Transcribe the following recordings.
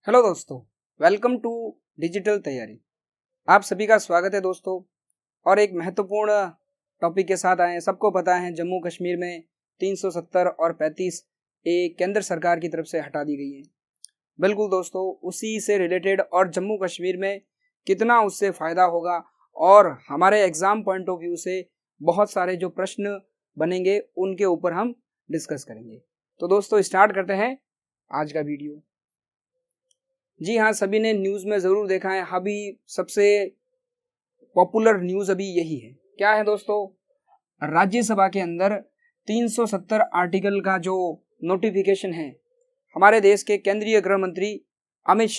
Hello दोस्तों, welcome to digital तैयारी। आप सभी का स्वागत है दोस्तों। और एक महत्वपूर्ण टॉपिक के साथ आए हैं। सबको पता है जम्मू कश्मीर में 370 और 35 ए केंद्र सरकार की तरफ से हटा दी गई है। बिल्कुल दोस्तों, उसी से रिलेटेड और जम्मू कश्मीर में कितना उससे फ़ायदा होगा और हमारे एग्ज़ाम पॉइंट ऑफ व्यू से बहुत सारे जो प्रश्न बनेंगे उनके ऊपर हम डिस्कस करेंगे। तो दोस्तों स्टार्ट करते हैं आज का वीडियो। जी हाँ, सभी ने न्यूज़ में ज़रूर देखा है। अभी सबसे पॉपुलर न्यूज़ अभी यही है। क्या है दोस्तों? राज्यसभा के अंदर 370 आर्टिकल का जो नोटिफिकेशन है, हमारे देश के केंद्रीय गृह मंत्री अमित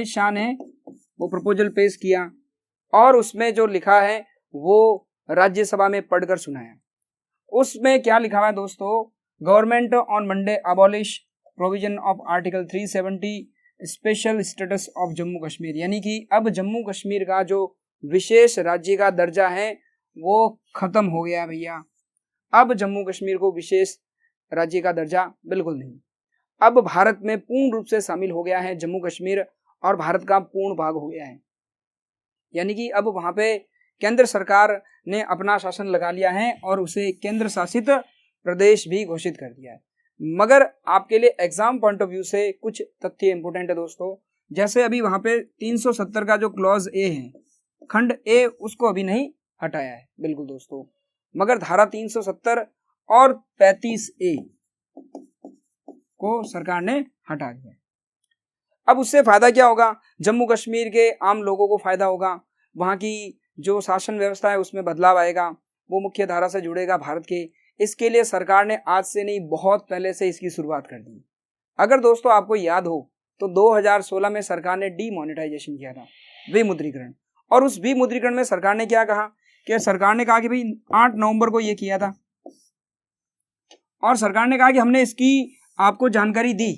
शाह ने वो प्रपोजल पेश किया और उसमें जो लिखा है वो राज्यसभा में पढ़कर सुनाया। उसमें क्या लिखा हुआ है दोस्तों? Government on Monday abolish provision of article 370 special status of Jammu Kashmir, यानी कि अब जम्मू कश्मीर का जो विशेष राज्य का दर्जा है वो खत्म हो गया भैया। अब जम्मू कश्मीर को विशेष राज्य का दर्जा बिल्कुल नहीं। अब भारत में पूर्ण रूप से शामिल हो गया है जम्मू कश्मीर और भारत का पूर्ण भाग हो गया है। यानी कि अब वहां पे केंद्र सरकार ने अपना शासन लगा लिया है और उसे केंद्र शासित प्रदेश भी घोषित कर दिया है। मगर आपके लिए एग्जाम पॉइंट ऑफ व्यू से कुछ तथ्य इंपोर्टेंट है दोस्तों। जैसे अभी वहां पे 370 का जो क्लॉज ए है, खंड ए, उसको अभी नहीं हटाया है बिल्कुल दोस्तों, मगर धारा 370 और 35 ए को सरकार ने हटा दिया। अब उससे फायदा क्या होगा? जम्मू कश्मीर के आम लोगों को फायदा होगा। वहां की जो शासन व्यवस्था है उसमें बदलाव आएगा, वो मुख्य धारा से जुड़ेगा भारत के। इसके लिए सरकार ने आज से नहीं, बहुत पहले से इसकी शुरुआत कर दी। अगर दोस्तों आपको याद हो तो 2016 में सरकार ने डीमोनेटाइजेशन किया था, विमुद्रीकरण। और उस विमुद्रीकरण में सरकार ने क्या कहा कि सरकार ने कहा कि भाई 8 नवंबर को ये किया था और सरकार ने कहा कि हमने इसकी आपको जानकारी दी,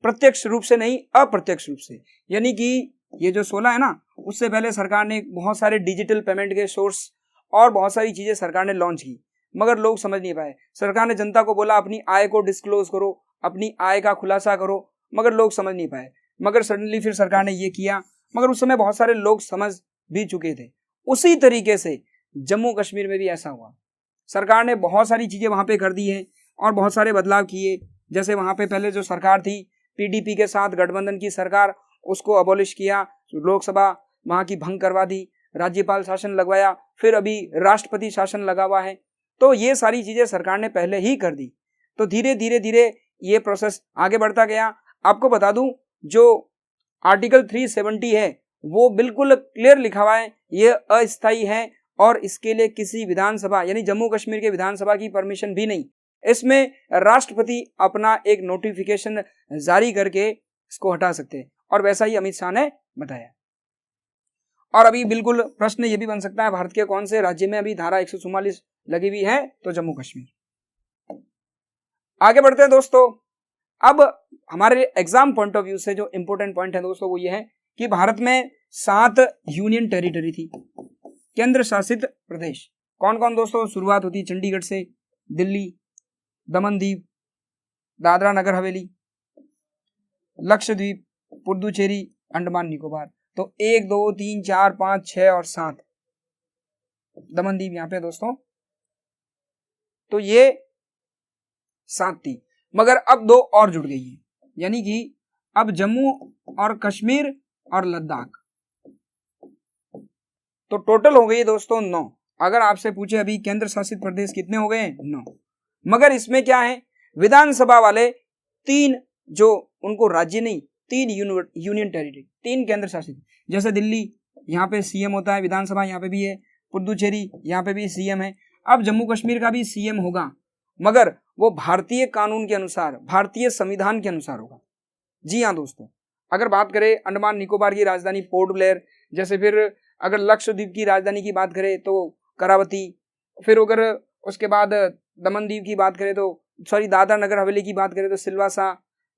प्रत्यक्ष रूप से नहीं, अप्रत्यक्ष रूप से। यानी कि ये जो 16 है ना, उससे पहले सरकार ने बहुत सारे डिजिटल पेमेंट के सोर्स और बहुत सारी चीजें सरकार ने लॉन्च की, मगर लोग समझ नहीं पाए। सरकार ने जनता को बोला अपनी आय को डिस्क्लोज करो, अपनी आय का खुलासा करो, मगर लोग समझ नहीं पाए। मगर सडनली फिर सरकार ने ये किया, मगर उस समय बहुत सारे लोग समझ भी चुके थे। उसी तरीके से जम्मू कश्मीर में भी ऐसा हुआ। सरकार ने बहुत सारी चीजें वहां पे कर दी है और बहुत सारे बदलाव किए। जैसे वहां पे पहले जो सरकार थी पीडीपी के साथ गठबंधन की सरकार, उसको अबॉलिश किया, लोकसभा वहां की भंग करवा दी, राज्यपाल शासन लगवाया, फिर अभी राष्ट्रपति शासन लगा हुआ है। तो ये सारी चीजें सरकार ने पहले ही कर दी। तो धीरे धीरे ये प्रोसेस आगे बढ़ता गया। आपको बता दूं, जो आर्टिकल 370 है वो बिल्कुल क्लियर लिखा हुआ है, ये अस्थायी है और इसके लिए किसी विधानसभा यानी जम्मू कश्मीर के विधानसभा की परमिशन भी नहीं। इसमें राष्ट्रपति अपना एक नोटिफिकेशन जारी करके इसको हटा सकते हैं, और वैसा ही अमित शाह ने बताया। और अभी बिल्कुल प्रश्न ये भी बन सकता है, भारत के कौन से राज्य में अभी धारा 144 लगी हुई है? तो जम्मू कश्मीर। आगे बढ़ते हैं दोस्तों। अब हमारे एग्जाम पॉइंट ऑफ व्यू से जो इंपोर्टेंट पॉइंट है दोस्तों वो ये है कि भारत में 7 यूनियन टेरिटरी थी, केंद्र शासित प्रदेश। कौन कौन दोस्तों? शुरुआत होती चंडीगढ़ से, दिल्ली, दमन दीव, दादरा नगर हवेली, लक्षद्वीप, पुडुचेरी, अंडमान निकोबार। तो 1 2 3 4 5 6 और 7 दमन दीव यहाँ पे दोस्तों। तो ये 7 थी, मगर अब 2 और जुड़ गई है, यानी कि अब जम्मू और कश्मीर और लद्दाख। तो टोटल हो गई दोस्तों 9। अगर आपसे पूछे अभी केंद्र शासित प्रदेश कितने हो गए? 9। मगर इसमें क्या है, विधानसभा वाले 3, जो उनको राज्य नहीं, 3 यूनियन टेरिटरी, 3 केंद्र शासित। जैसे दिल्ली, यहाँ पे सीएम होता है, विधानसभा यहाँ पे भी है। पुडुचेरी, यहाँ पे भी सीएम है। अब जम्मू कश्मीर का भी सीएम होगा, मगर वो भारतीय कानून के अनुसार, भारतीय संविधान के अनुसार होगा। जी हाँ दोस्तों, अगर बात करें अंडमान निकोबार की राजधानी पोर्ट ब्लेयर, जैसे फिर अगर लक्षद्वीप की राजधानी की बात करें तो करावती, फिर अगर उसके बाद दमन दीव की बात करें तो दादरा नगर हवेली की बात करें तो सिलवासा,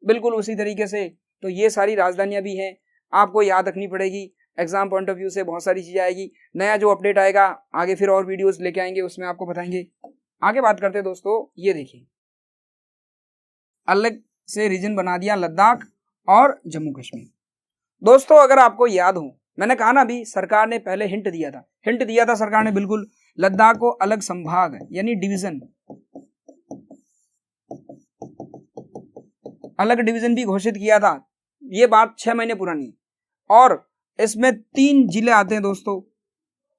बिल्कुल उसी तरीके से। तो ये सारी राजधानियां भी हैं, आपको याद रखनी पड़ेगी। एग्जाम पॉइंट ऑफ व्यू से बहुत सारी चीजें आएगी। नया जो अपडेट आएगा आगे फिर और वीडियोस लेके आएंगे, उसमें आपको बताएंगे। आगे बात करते हैं दोस्तों, ये देखिए अलग से रीजन बना दिया लद्दाख और जम्मू कश्मीर। दोस्तों अगर आपको याद हो, मैंने कहा ना अभी सरकार ने पहले हिंट दिया था सरकार ने, बिल्कुल लद्दाख को अलग संभाग यानी डिवीजन, अलग डिवीजन भी घोषित किया था। ये बात 6 महीने पुरानी है। और इसमें 3 जिले आते हैं दोस्तों,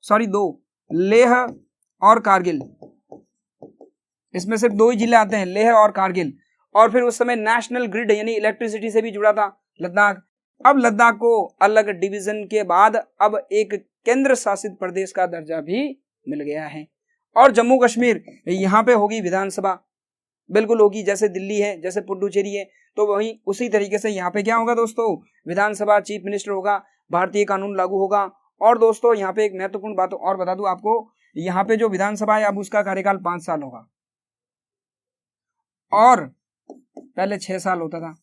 सॉरी 2, लेह और कारगिल। इसमें सिर्फ 2 ही जिले आते हैं, लेह और कारगिल। और फिर उस समय नेशनल ग्रिड यानी इलेक्ट्रिसिटी से भी जुड़ा था लद्दाख। अब लद्दाख को अलग डिवीजन के बाद अब एक केंद्र शासित प्रदेश का दर्जा भी मिल गया है। और जम्मू कश्मीर यहाँ पे होगी विधानसभा, बिल्कुल होगी, जैसे दिल्ली है, जैसे पुडुचेरी है, तो वही उसी तरीके से यहाँ पे क्या होगा दोस्तों, विधानसभा, चीफ मिनिस्टर होगा, भारतीय कानून लागू होगा। और दोस्तों यहाँ पे एक महत्वपूर्ण बात और बता दूं आपको, यहाँ पे जो विधानसभा है अब उसका कार्यकाल 5 साल होगा और पहले 6 साल होता था।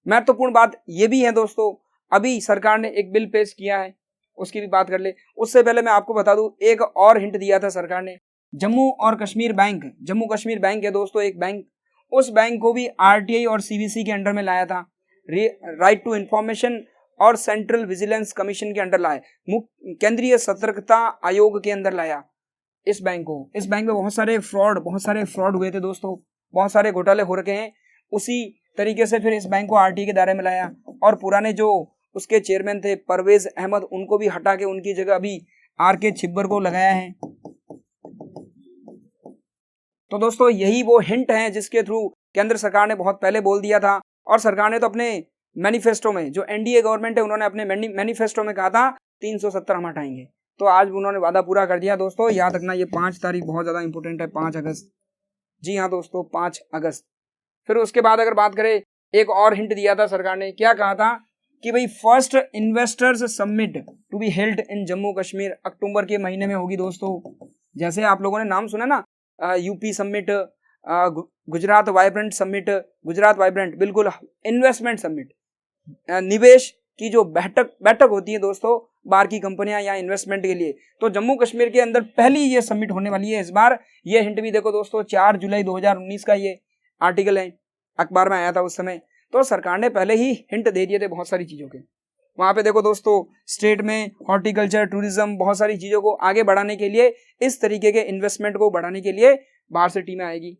महत्वपूर्ण बात ये भी है दोस्तों, अभी सरकार ने एक बिल पेश किया है, उसकी भी बात कर ले। उससे पहले मैं आपको बता दूं, एक और हिंट दिया था सरकार ने, जम्मू और कश्मीर बैंक, जम्मू कश्मीर बैंक है दोस्तों एक बैंक, उस बैंक को भी आरटीआई और सीवीसी के अंडर में लाया था, राइट टू इंफॉर्मेशन और सेंट्रल विजिलेंस कमीशन के अंडर लाया, केंद्रीय सतर्कता आयोग के अंदर लाया इस बैंक को। इस बैंक में बहुत सारे फ्रॉड हुए थे दोस्तों, बहुत सारे घोटाले हो रखे हैं। उसी तरीके से फिर इस बैंक को आरटीआई के दायरे में लाया और पुराने जो उसके चेयरमैन थे परवेज अहमद, उनको भी हटा के उनकी जगह अभी आर.के. छिब्बर को लगाया है। तो दोस्तों यही वो हिंट हैं जिसके थ्रू केंद्र सरकार ने बहुत पहले बोल दिया था। और सरकार ने तो अपने मैनिफेस्टो में, जो एनडीए गवर्नमेंट है, उन्होंने अपने मैनिफेस्टो में कहा था 370 हम हटाएंगे, तो आज उन्होंने वादा पूरा कर दिया। दोस्तों याद रखना ये 5 तारीख बहुत ज्यादा इंपॉर्टेंट है, 5 अगस्त। जी हाँ दोस्तों 5 अगस्त। फिर उसके बाद अगर बात करें, एक और हिंट दिया था सरकार ने, क्या कहा था कि भाई first investors summit to be held in Jammu Kashmir अक्टूबर के महीने में होगी दोस्तों। जैसे आप लोगों ने नाम सुना ना, UP summit, Gujarat vibrant summit, Gujarat vibrant, बिल्कुल इन्वेस्टमेंट समिट, निवेश की जो बैठक होती है दोस्तों बाहर की कंपनियां या इन्वेस्टमेंट के लिए, तो जम्मू कश्मीर के अंदर पहली ये समिट होने वाली है इस बार। ये हिंट भी देखो दोस्तों, 4 जुलाई 2019 का ये आर्टिकल है, अखबार में आया था उस समय। तो सरकार ने पहले ही हिंट दे दिए थे बहुत सारी चीजों के। वहां पे देखो दोस्तों, स्टेट में हॉर्टिकल्चर, टूरिज्म, बहुत सारी चीजों को आगे बढ़ाने के लिए, इस तरीके के इन्वेस्टमेंट को बढ़ाने के लिए बाहर से टीमें आएगी।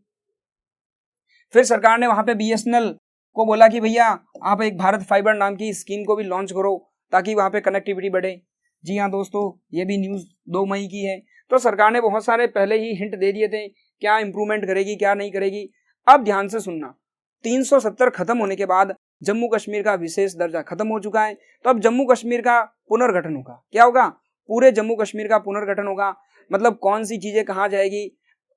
फिर सरकार ने वहां पे बीएसएनएल को बोला कि भैया आप एक भारत फाइबर नाम की स्कीम को भी लॉन्च करो ताकि वहां पे कनेक्टिविटी बढ़े। जी हाँ दोस्तों, ये भी न्यूज 2 मई की है। तो सरकार ने बहुत सारे पहले ही हिंट दे दिए थे, क्या इंप्रूवमेंट करेगी क्या नहीं करेगी। अब ध्यान से सुनना, 370 खत्म होने के बाद जम्मू कश्मीर का विशेष दर्जा खत्म हो चुका है, तो अब जम्मू कश्मीर का पुनर्गठन होगा। क्या होगा? पूरे जम्मू कश्मीर का पुनर्गठन होगा। मतलब कौन सी चीजें कहाँ जाएगी,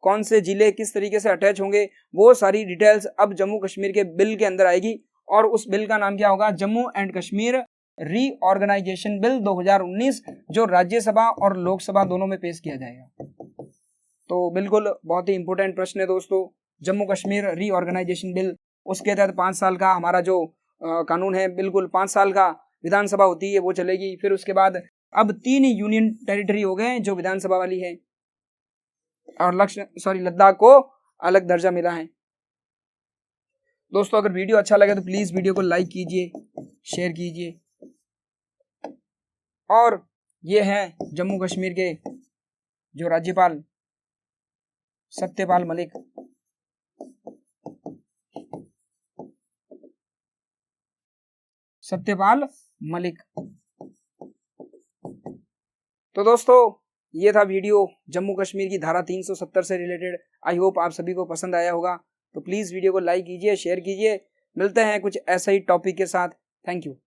कौन से जिले किस तरीके से अटैच होंगे, वो सारी डिटेल्स अब जम्मू कश्मीर के बिल के अंदर आएगी। और उस बिल का नाम क्या होगा? Jammu and Kashmir reorganisation bill 2019, जो राज्यसभा और लोकसभा दोनों में पेश किया जाएगा। तो बिल्कुल बहुत ही इंपॉर्टेंट प्रश्न है दोस्तों, जम्मू कश्मीर रीऑर्गेनाइजेशन बिल। उसके तहत 5 साल का हमारा जो कानून है, बिल्कुल 5 साल का विधानसभा होती है वो चलेगी। फिर उसके बाद अब 3 यूनियन टेरिटरी हो गए जो विधानसभा वाली है, और लद्दाख को अलग दर्जा मिला है। दोस्तों अगर वीडियो अच्छा लगे तो प्लीज वीडियो को लाइक कीजिए, शेयर कीजिए। और ये हैं जम्मू कश्मीर के जो राज्यपाल सत्यपाल मलिक। तो दोस्तों ये था वीडियो जम्मू कश्मीर की धारा 370 से रिलेटेड। आई होप आप सभी को पसंद आया होगा। तो प्लीज वीडियो को लाइक कीजिए, शेयर कीजिए। मिलते हैं कुछ ऐसा ही टॉपिक के साथ। Thank you.